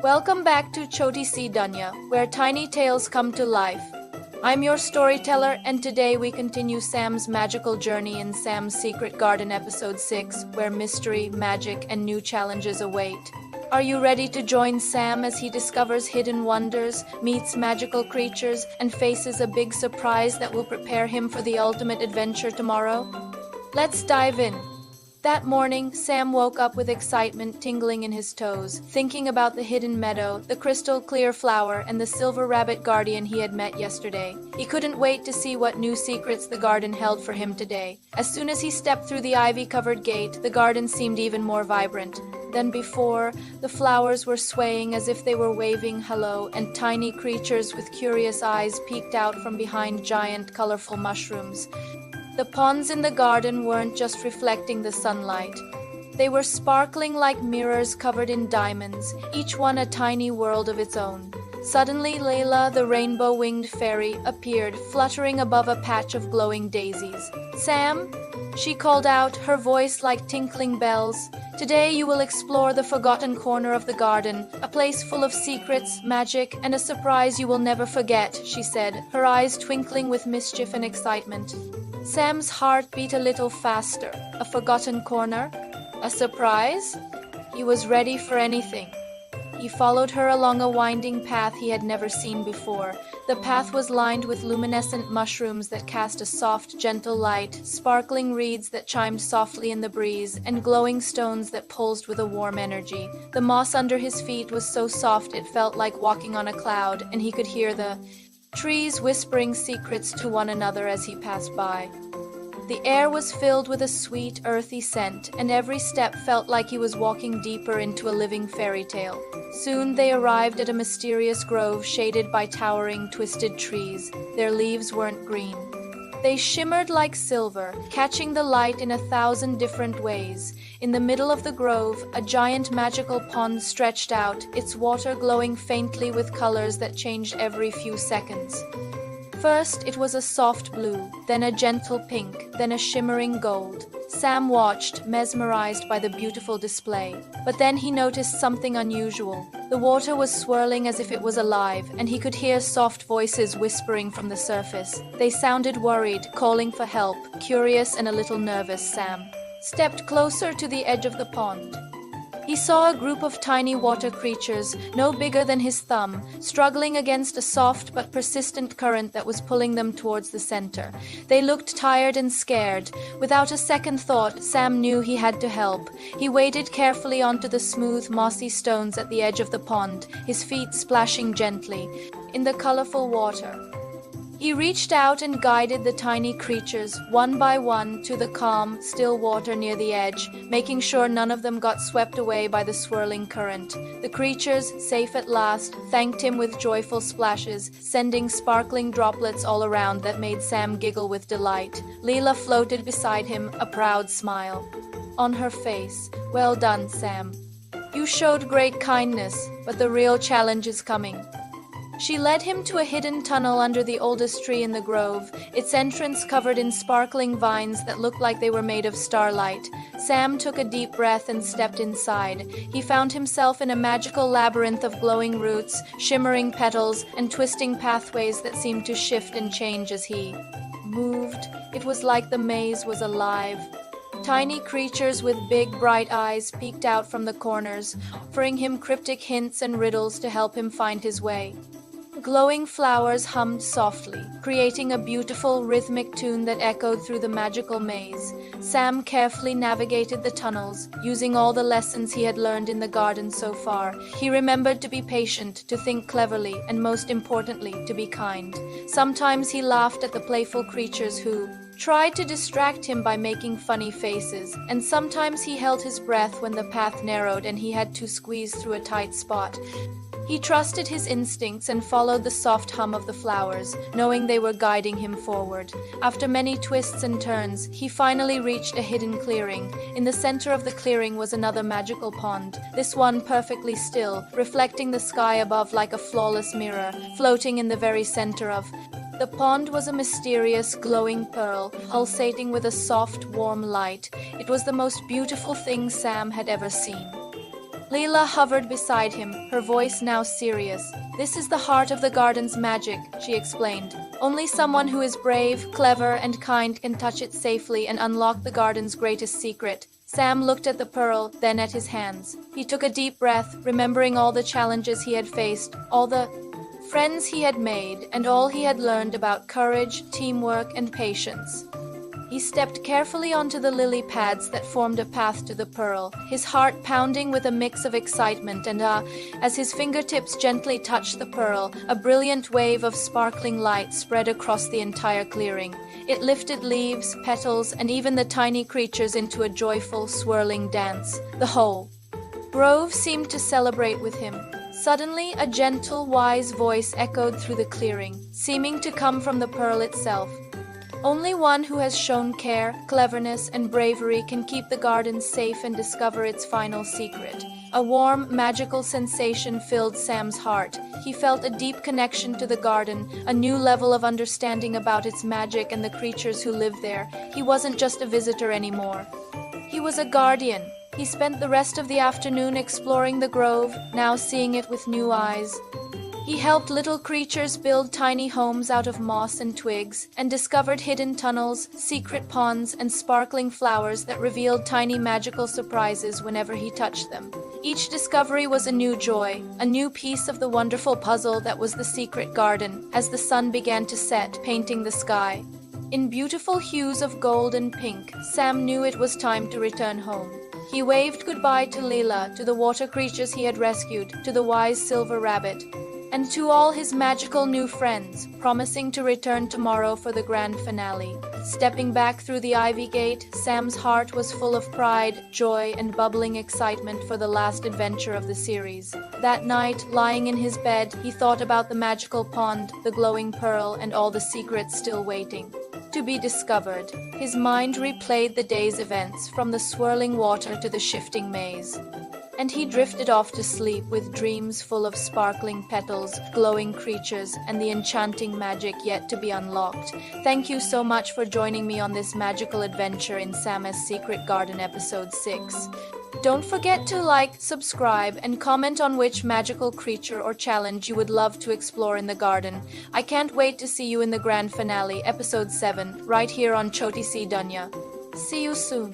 Welcome back to Choti Si Dunya, where tiny tales come to life. I'm your storyteller, and today we continue Sam's magical journey in Sam's Secret Garden Episode 6, where mystery, magic, and new challenges await. Are you ready to join Sam as he discovers hidden wonders, meets magical creatures, and faces a big surprise that will prepare him for the ultimate adventure tomorrow? Let's dive in. That morning, Sam woke up with excitement tingling in his toes, thinking about the hidden meadow, the crystal clear flower, and the silver rabbit guardian he had met yesterday. He couldn't wait to see what new secrets the garden held for him today. As soon as he stepped through the ivy-covered gate, the garden seemed even more vibrant than before. The flowers were swaying as if they were waving hello, and tiny creatures with curious eyes peeked out from behind giant, colorful mushrooms. The ponds in the garden weren't just reflecting the sunlight. They were sparkling like mirrors covered in diamonds, each one a tiny world of its own. Suddenly, Lila, the rainbow-winged fairy, appeared, fluttering above a patch of glowing daisies. "Sam," she called out, her voice like tinkling bells. "Today you will explore the forgotten corner of the garden, a place full of secrets, magic, and a surprise you will never forget," she said, her eyes twinkling with mischief and excitement. Sam's heart beat a little faster. A forgotten corner? A surprise? He was ready for anything. He followed her along a winding path he had never seen before. The path was lined with luminescent mushrooms that cast a soft, gentle light, sparkling reeds that chimed softly in the breeze, and glowing stones that pulsed with a warm energy. The moss under his feet was so soft it felt like walking on a cloud, and he could hear the trees whispering secrets to one another as he passed by. The air was filled with a sweet, earthy scent, and every step felt like he was walking deeper into a living fairy tale. Soon they arrived at a mysterious grove shaded by towering, twisted trees. Their leaves weren't green. They shimmered like silver, catching the light in 1,000 different ways. In the middle of the grove, a giant magical pond stretched out, its water glowing faintly with colors that changed every few seconds. First, it was a soft blue, then a gentle pink, then a shimmering gold. Sam watched, mesmerized by the beautiful display. But then he noticed something unusual. The water was swirling as if it was alive, and he could hear soft voices whispering from the surface. They sounded worried, calling for help. Curious and a little nervous, Sam stepped closer to the edge of the pond. He saw a group of tiny water creatures, no bigger than his thumb, struggling against a soft but persistent current that was pulling them towards the center. They looked tired and scared. Without a second thought, Sam knew he had to help. He waded carefully onto the smooth, mossy stones at the edge of the pond, his feet splashing gently in the colorful water. He reached out and guided the tiny creatures, one by one, to the calm, still water near the edge, making sure none of them got swept away by the swirling current. The creatures, safe at last, thanked him with joyful splashes, sending sparkling droplets all around that made Sam giggle with delight. Lila floated beside him, a proud smile on her face. "Well done, Sam. You showed great kindness, but the real challenge is coming." She led him to a hidden tunnel under the oldest tree in the grove, its entrance covered in sparkling vines that looked like they were made of starlight. Sam took a deep breath and stepped inside. He found himself in a magical labyrinth of glowing roots, shimmering petals, and twisting pathways that seemed to shift and change as he moved. It was like the maze was alive. Tiny creatures with big, bright eyes peeked out from the corners, offering him cryptic hints and riddles to help him find his way. Glowing flowers hummed softly, creating a beautiful, rhythmic tune that echoed through the magical maze. Sam carefully navigated the tunnels, using all the lessons he had learned in the garden so far. He remembered to be patient, to think cleverly, and most importantly, to be kind. Sometimes he laughed at the playful creatures who tried to distract him by making funny faces, and sometimes he held his breath when the path narrowed and he had to squeeze through a tight spot. He trusted his instincts and followed the soft hum of the flowers, knowing they were guiding him forward. After many twists and turns, he finally reached a hidden clearing. In the center of the clearing was another magical pond, this one perfectly still, reflecting the sky above like a flawless mirror, floating in the very center of. The pond was a mysterious, glowing pearl, pulsating with a soft, warm light. It was the most beautiful thing Sam had ever seen. Lila hovered beside him, her voice now serious. "This is the heart of the garden's magic," she explained. "Only someone who is brave, clever, and kind can touch it safely and unlock the garden's greatest secret." Sam looked at the pearl, then at his hands. He took a deep breath, remembering all the challenges he had faced, all the friends he had made, and all he had learned about courage, teamwork, and patience. He stepped carefully onto the lily pads that formed a path to the pearl, his heart pounding with a mix of excitement and as his fingertips gently touched the pearl, a brilliant wave of sparkling light spread across the entire clearing. It lifted leaves, petals, and even the tiny creatures into a joyful, swirling dance. The whole grove seemed to celebrate with him. Suddenly, a gentle, wise voice echoed through the clearing, seeming to come from the pearl itself. "Only one who has shown care, cleverness, and bravery can keep the garden safe and discover its final secret." A warm, magical sensation filled Sam's heart. He felt a deep connection to the garden, a new level of understanding about its magic and the creatures who lived there. He wasn't just a visitor anymore. He was a guardian. He spent the rest of the afternoon exploring the grove, now seeing it with new eyes. He helped little creatures build tiny homes out of moss and twigs, and discovered hidden tunnels, secret ponds, and sparkling flowers that revealed tiny magical surprises whenever he touched them. Each discovery was a new joy, a new piece of the wonderful puzzle that was the secret garden, as the sun began to set, painting the sky. In beautiful hues of gold and pink, Sam knew it was time to return home. He waved goodbye to Lila, to the water creatures he had rescued, to the wise silver rabbit, and to all his magical new friends, promising to return tomorrow for the grand finale. Stepping back through the ivy gate, Sam's heart was full of pride, joy, and bubbling excitement for the last adventure of the series. That night, lying in his bed, he thought about the magical pond, the glowing pearl, and all the secrets still waiting to be discovered. His mind replayed the day's events, from the swirling water to the shifting maze. And he drifted off to sleep with dreams full of sparkling petals, glowing creatures, and the enchanting magic yet to be unlocked. Thank you so much for joining me on this magical adventure in Sam's Secret Garden Episode 6. Don't forget to like, subscribe, and comment on which magical creature or challenge you would love to explore in the garden. I can't wait to see you in the grand finale, Episode 7, right here on Choti Si Dunya. See you soon.